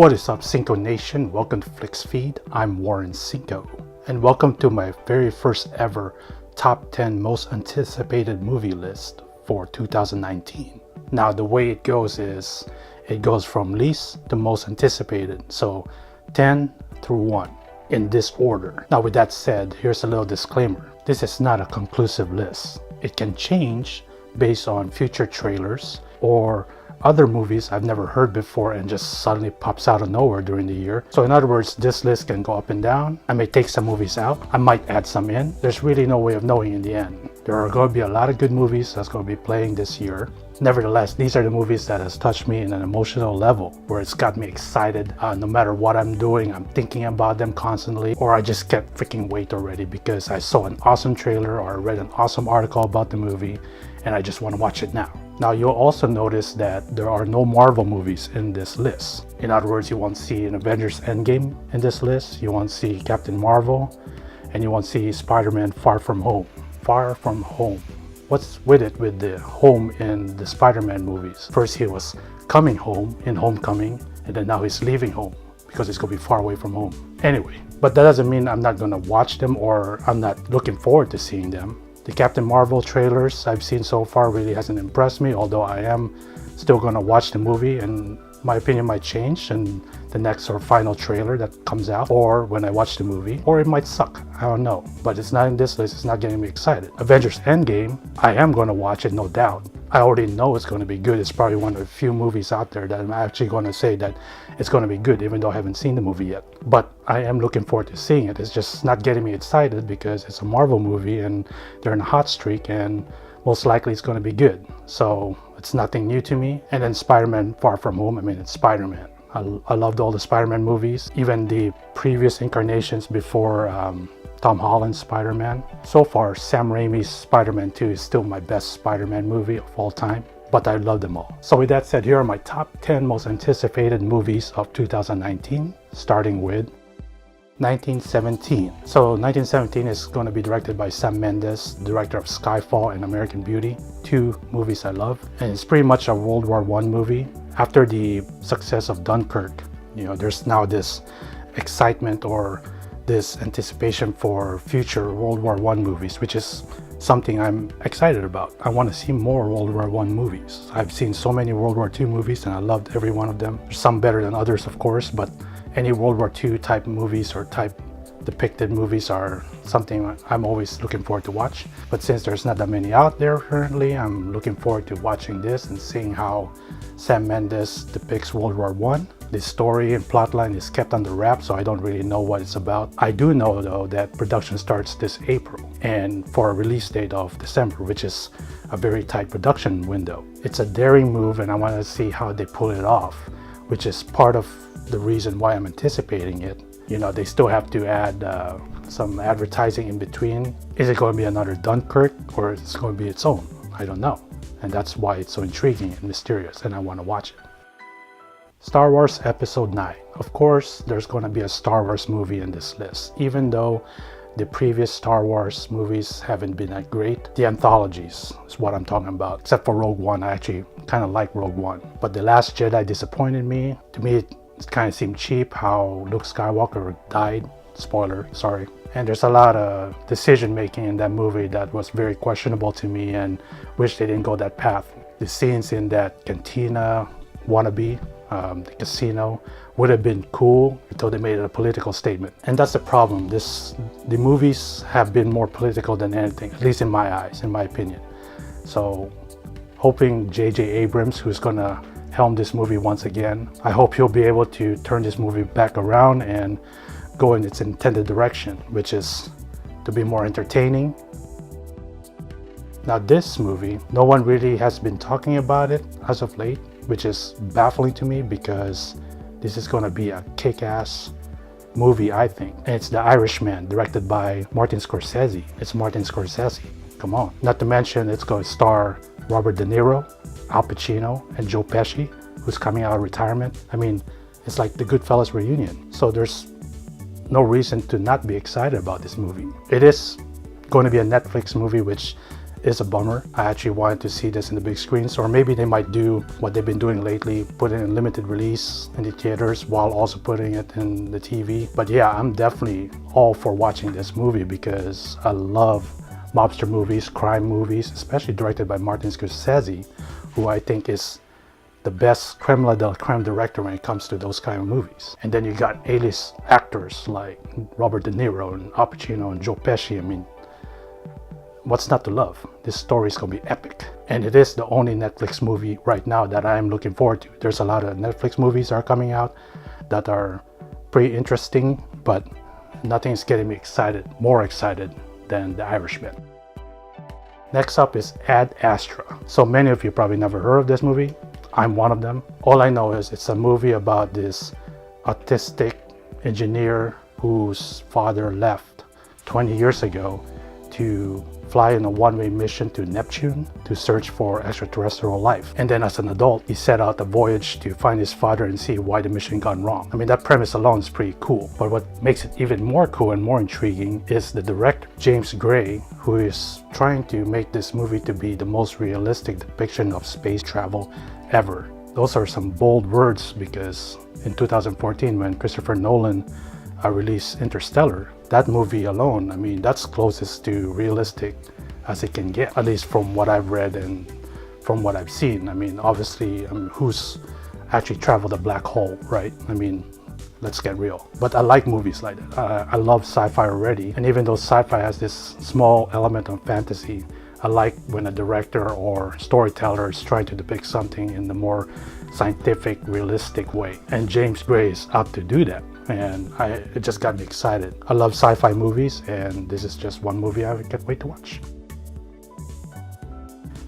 What is up, Cinco Nation? Welcome to Flicks Feed. I'm Warren Cinco, and welcome to my very first ever top 10 most anticipated movie list for 2019. Now, the way it goes is it goes from least to most anticipated, so 10 through 1 in this order. Now, with that said, here's a little disclaimer. This is not a conclusive list. It can change based on future trailers or other movies I've never heard before and just suddenly pops out of nowhere during the year. So in other words, this list can go up and down. I may take some movies out. I might add some in. There's really no way of knowing in the end. There are going to be a lot of good movies that's going to be playing this year. Nevertheless, these are the movies that has touched me in an emotional level where it's got me excited. No matter what I'm doing, I'm thinking about them constantly, or I just can't freaking wait already because I saw an awesome trailer or I read an awesome article about the movie and I just want to watch it now. Now, you'll also notice that there are no Marvel movies in this list. In other words, you won't see an Avengers Endgame in this list, you won't see Captain Marvel, and you won't see Spider-Man Far From Home. Far From Home. What's with it with the home in the Spider-Man movies? First he was coming home in Homecoming, and then now he's leaving home because he's going to be far away from home. Anyway, but that doesn't mean I'm not going to watch them or I'm not looking forward to seeing them. The Captain Marvel trailers I've seen so far really hasn't impressed me, although I am still going to watch the movie and my opinion might change in the next or final trailer that comes out, or when I watch the movie, or it might suck. I don't know, but it's not in this list. It's not getting me excited. Avengers Endgame, I am going to watch it, no doubt. I already know it's going to be good. It's probably one of the few movies out there that I'm actually going to say that it's going to be good, even though I haven't seen the movie yet. But I am looking forward to seeing it. It's just not getting me excited because it's a Marvel movie and they're in a hot streak and most likely it's going to be good. So it's nothing new to me. And then Spider-Man Far From Home, I mean, it's Spider-Man. I loved all the Spider-Man movies, even the previous incarnations before Tom Holland's Spider-Man. So far, Sam Raimi's Spider-Man 2 is still my best Spider-Man movie of all time, but I love them all. So with that said, here are my top 10 most anticipated movies of 2019, starting with 1917. So 1917 is going to be directed by Sam Mendes, director of Skyfall and American Beauty, two movies I love. And it's pretty much a World War I movie. After the success of Dunkirk, there's now this excitement or this anticipation for future World War I movies, which is something I'm excited about. I want to see more World War I movies. I've seen so many World War II movies and I loved every one of them. Some better than others, of course, but any World War II type movies or type depicted movies are something I'm always looking forward to watch. But since there's not that many out there currently, I'm looking forward to watching this and seeing how Sam Mendes depicts World War I. The story and plotline is kept under wraps, so I don't really know what it's about. I do know, though, that production starts this April and for a release date of December, which is a very tight production window. It's a daring move and I want to see how they pull it off, which is part of the reason why I'm anticipating it. They still have to add some advertising in between. Is it going to be another Dunkirk or is it going to be its own? I don't know. And that's why it's so intriguing and mysterious and I want to watch it. Star Wars Episode 9. Of course, there's going to be a Star Wars movie in this list. Even though the previous Star Wars movies haven't been that great, the anthologies is what I'm talking about. Except for Rogue One, I actually kind of like Rogue One. But The Last Jedi disappointed me. To me, it kind of seemed cheap how Luke Skywalker died. Spoiler, sorry. And there's a lot of decision making in that movie that was very questionable to me and wish they didn't go that path. The scenes in that cantina wannabe, the casino, would have been cool until they made it a political statement. And that's the problem. The movies have been more political than anything, at least in my eyes, in my opinion. So hoping J.J. Abrams, who's gonna helm this movie once again, I hope he'll be able to turn this movie back around and go in its intended direction, which is to be more entertaining. Now this movie, no one really has been talking about it as of late, which is baffling to me because this is going to be a kick-ass movie, I think. And it's The Irishman, directed by Martin Scorsese. It's Martin Scorsese, come on. Not to mention it's going to star Robert De Niro, Al Pacino, and Joe Pesci, who's coming out of retirement. I mean, it's like the Goodfellas reunion. So there's no reason to not be excited about this movie. It is going to be a Netflix movie, which is a bummer. I actually wanted to see this in the big screens, or maybe they might do what they've been doing lately, put it in limited release in the theaters while also putting it in the TV. But yeah, I'm definitely all for watching this movie because I love mobster movies, crime movies, especially directed by Martin Scorsese, who I think is the best creme de la creme director when it comes to those kind of movies. And then you got A-list actors like Robert De Niro and Al Pacino and Joe Pesci. I mean, what's not to love? This story is gonna be epic. And it is the only Netflix movie right now that I'm looking forward to. There's a lot of Netflix movies that are coming out that are pretty interesting, but nothing's getting me more excited than The Irishman. Next up is Ad Astra. So many of you probably never heard of this movie. I'm one of them. All I know is it's a movie about this autistic engineer whose father left 20 years ago to fly on a one-way mission to Neptune to search for extraterrestrial life. And then as an adult, he set out a voyage to find his father and see why the mission gone wrong. I mean, that premise alone is pretty cool. But what makes it even more cool and more intriguing is the director, James Gray, who is trying to make this movie to be the most realistic depiction of space travel ever. Those are some bold words because in 2014, when Christopher Nolan released Interstellar, that movie alone, I mean, that's closest to realistic as it can get, at least from what I've read and from what I've seen. I mean, obviously, who's actually traveled a black hole, right? I mean, let's get real. But I like movies like that. I love sci-fi already. And even though sci-fi has this small element of fantasy, I like when a director or storyteller is trying to depict something in the more scientific, realistic way. And James Gray is out to do that. And it just got me excited. I love sci-fi movies, and this is just one movie I can't wait to watch.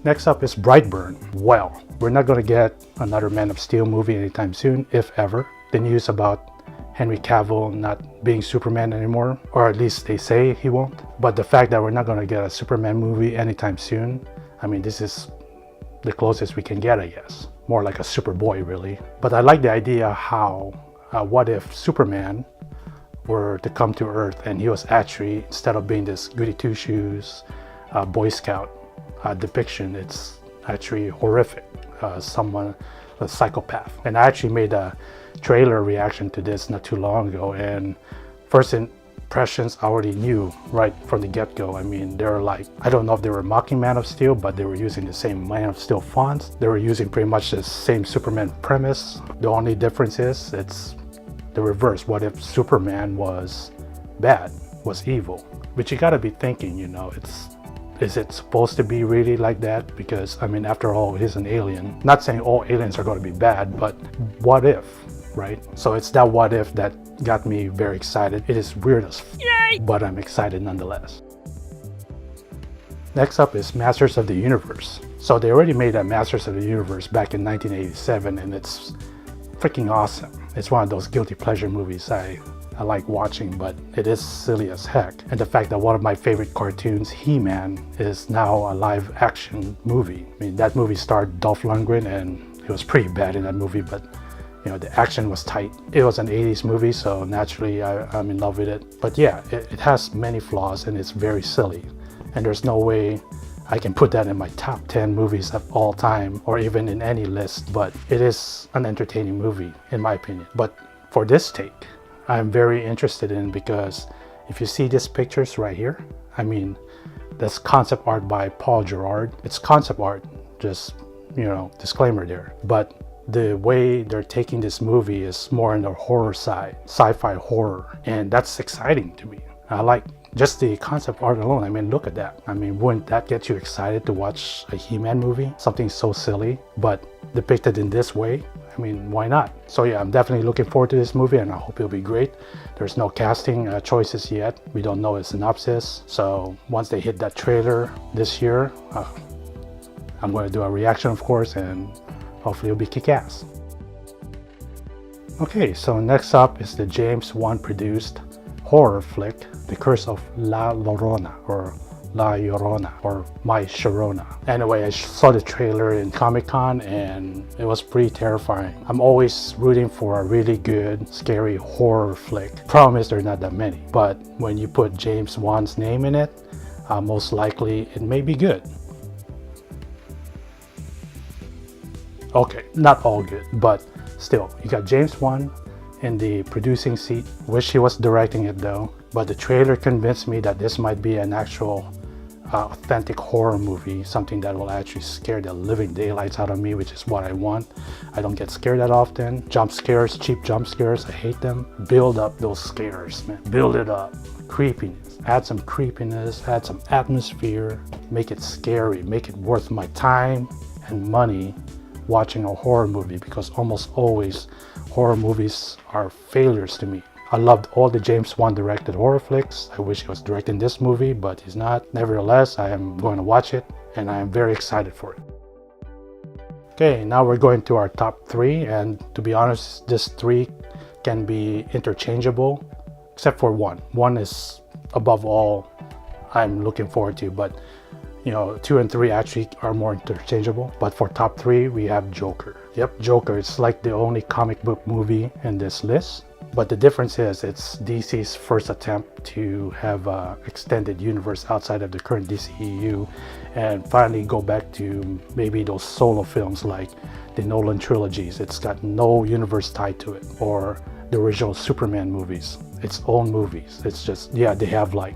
Next up is Brightburn. Well, we're not going to get another Man of Steel movie anytime soon, if ever. The news about Henry Cavill not being Superman anymore, or at least they say he won't. But the fact that we're not going to get a Superman movie anytime soon, I mean, this is the closest we can get, I guess. More like a Superboy, really. But I like the idea how what if Superman were to come to Earth and he was actually, instead of being this goody two-shoes Boy Scout depiction, it's actually horrific, someone, a psychopath. And I actually made a trailer reaction to this not too long ago, and first impressions I already knew right from the get-go. I mean, they're like, I don't know if they were mocking Man of Steel, but they were using the same Man of Steel fonts. They were using pretty much the same Superman premise. The only difference is it's the reverse. What if Superman was bad, was evil? But you gotta be thinking, you know, is it supposed to be really like that? Because, I mean, after all, he's an alien. Not saying all aliens are going to be bad, but what if, right? So it's that what if that got me very excited. It is weird as f, but I'm excited nonetheless. Next up is Masters of the Universe. So they already made a Masters of the Universe back in 1987, and it's freaking awesome. It's one of those guilty pleasure movies I like watching, but it is silly as heck. And the fact that one of my favorite cartoons, He-Man, is now a live action movie. I mean, that movie starred Dolph Lundgren, and it was pretty bad in that movie, but you know, the action was tight. It was an 80s movie, so naturally I'm in love with it. But yeah, it has many flaws and it's very silly. And there's no way I can put that in my top 10 movies of all time, or even in any list, but it is an entertaining movie in my opinion. But for this take, I'm very interested in, because if you see these pictures right here, I mean, that's concept art by Paul Gerard. It's concept art, just, you know, disclaimer there. But the way they're taking this movie is more on the horror side, sci-fi horror, and that's exciting to me. I like just the concept art alone. I mean, look at that. I mean, wouldn't that get you excited to watch a He-Man movie? Something so silly, but depicted in this way. I mean, why not? So yeah, I'm definitely looking forward to this movie, and I hope it'll be great. There's no casting choices yet. We don't know a synopsis. So once they hit that trailer this year, I'm going to do a reaction, of course, and hopefully it'll be kick-ass. Okay, so next up is the James Wan produced horror flick, The Curse of La Llorona, or La Llorona, or My Sharona. Anyway, I saw the trailer in Comic-Con and it was pretty terrifying. I'm always rooting for a really good, scary horror flick. Problem is there are not that many, but when you put James Wan's name in it, most likely it may be good. Okay, not all good, but still, you got James Wan in the producing seat. Wish he was directing it though, but the trailer convinced me that this might be an actual authentic horror movie, something that will actually scare the living daylights out of me, which is what I want. I don't get scared that often. Jump scares, cheap jump scares, I hate them. Build up those scares, man. Build it up. Creepiness. Add some creepiness, add some atmosphere, make it scary, make it worth my time and money watching a horror movie, because almost always horror movies are failures to me. I loved all the James Wan directed horror flicks. I wish he was directing this movie, but he's not. Nevertheless, I am going to watch it and I am very excited for it. Okay, now we're going to our top 3, and to be honest, this 3 can be interchangeable except for one. One is above all I'm looking forward to, but you know, 2 and 3 actually are more interchangeable. But for top 3, we have Joker. Yep, Joker is like the only comic book movie in this list. But the difference is it's DC's first attempt to have an extended universe outside of the current DCEU and finally go back to maybe those solo films like the Nolan trilogies. It's got no universe tied to it, or the original Superman movies. Its own movies. It's just, yeah, they have like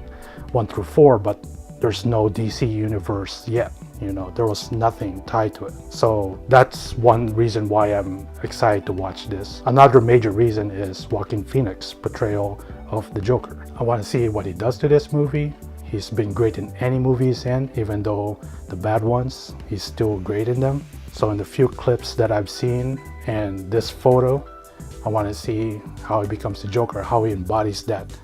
1 through 4, but there's no DC universe yet. You know, there was nothing tied to it. So that's one reason why I'm excited to watch this. Another major reason is Joaquin Phoenix's portrayal of the Joker. I want to see what he does to this movie. He's been great in any movie he's in, even though the bad ones, he's still great in them. So in the few clips that I've seen and this photo, I want to see how he becomes the Joker, how he embodies that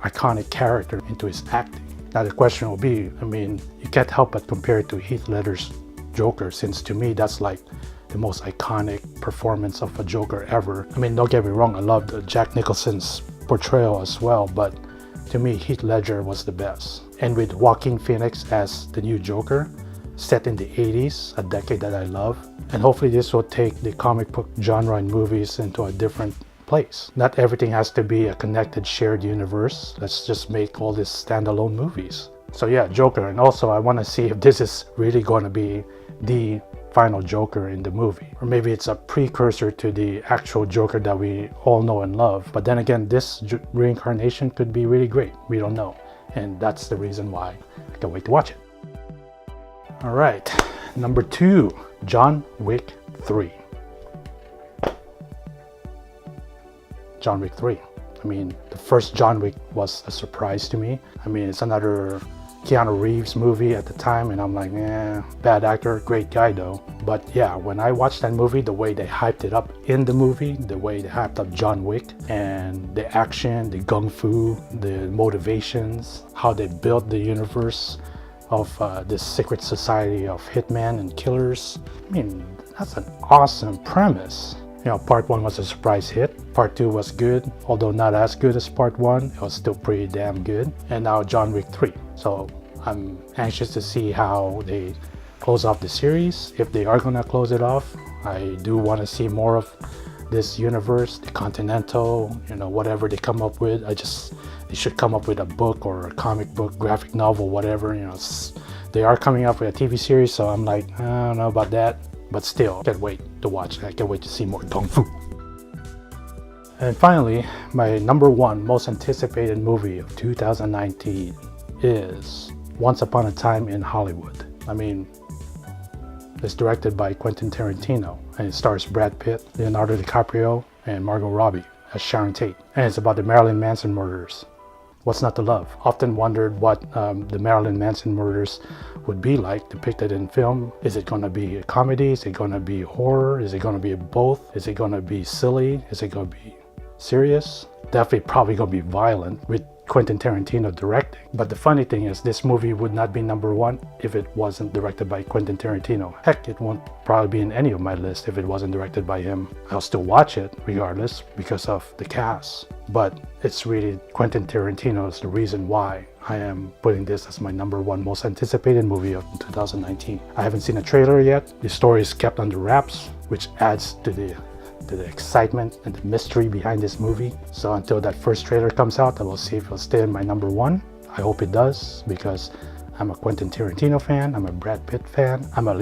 iconic character into his acting. Now the question will be, I mean, you can't help but compare it to Heath Ledger's Joker, since to me that's like the most iconic performance of a Joker ever. I mean, don't get me wrong, I loved Jack Nicholson's portrayal as well, but to me Heath Ledger was the best. And with Joaquin Phoenix as the new Joker, set in the 80s, a decade that I love, and hopefully this will take the comic book genre in movies into a different place. Not everything has to be a connected, shared universe. Let's just make all these standalone movies. So yeah, Joker. And also I want to see if this is really going to be the final Joker in the movie, or maybe it's a precursor to the actual Joker that we all know and love. But then again, this reincarnation could be really great. We don't know, and that's the reason why I can't wait to watch it. All right, number 2, John Wick 3. John Wick 3. I mean, the first John Wick was a surprise to me. I mean, it's another Keanu Reeves movie at the time, and I'm like, bad actor, great guy though. But yeah, when I watched that movie, the way they hyped it up in the movie, the way they hyped up John Wick, and the action, the gung fu, the motivations, how they built the universe of this secret society of hitmen and killers. I mean, that's an awesome premise. You know, part 1 was a surprise hit. Part 2 was good, although not as good as part 1. It was still pretty damn good. And now John Wick 3. So I'm anxious to see how they close off the series. If they are gonna close it off, I do want to see more of this universe, the Continental, you know, whatever they come up with. They should come up with a book or a comic book, graphic novel, whatever, you know. They are coming up with a TV series, so I'm like, I don't know about that. But still, can't wait to watch. I can't wait to see more Kung Fu. And finally, my number 1 most anticipated movie of 2019 is Once Upon a Time in Hollywood. I mean, it's directed by Quentin Tarantino, and it stars Brad Pitt, Leonardo DiCaprio, and Margot Robbie as Sharon Tate. And it's about the Marilyn Manson murders. What's not to love? Often wondered what the Marilyn Manson murders would be like depicted in film. Is it going to be a comedy? Is it going to be horror? Is it going to be both? Is it going to be silly? Is it going to be serious? Definitely probably going to be violent with Quentin Tarantino directing. But the funny thing is, this movie would not be number 1 if it wasn't directed by Quentin Tarantino. Heck, it won't probably be in any of my list if it wasn't directed by him. I'll still watch it regardless because of the cast. But it's really Quentin Tarantino is the reason why I am putting this as my number 1 most anticipated movie of 2019. I haven't seen a trailer yet. The story is kept under wraps, which adds to the excitement and the mystery behind this movie. So until that first trailer comes out, I will see if it'll stay in my number 1. I hope it does, because I'm a Quentin Tarantino fan, I'm a Brad Pitt fan, I'm a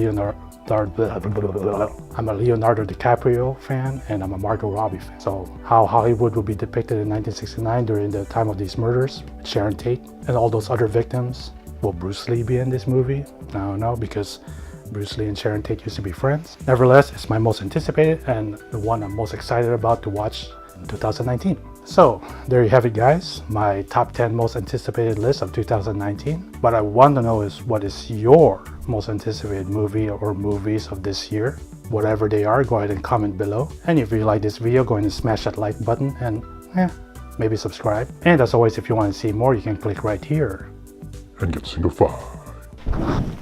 I'm a Leonardo DiCaprio fan, and I'm a Margot Robbie fan. So how Hollywood will be depicted in 1969 during the time of these murders, Sharon Tate and all those other victims. Will Bruce Lee be in this movie? I don't know, because Bruce Lee and Sharon Tate used to be friends. Nevertheless, it's my most anticipated and the one I'm most excited about to watch in 2019. So there you have it, guys, my top 10 most anticipated list of 2019. What I want to know is, what is your most anticipated movie or movies of this year? Whatever they are, go ahead and comment below. And if you like this video, go ahead and smash that like button and maybe subscribe. And as always, if you want to see more, you can click right here and get Single 5.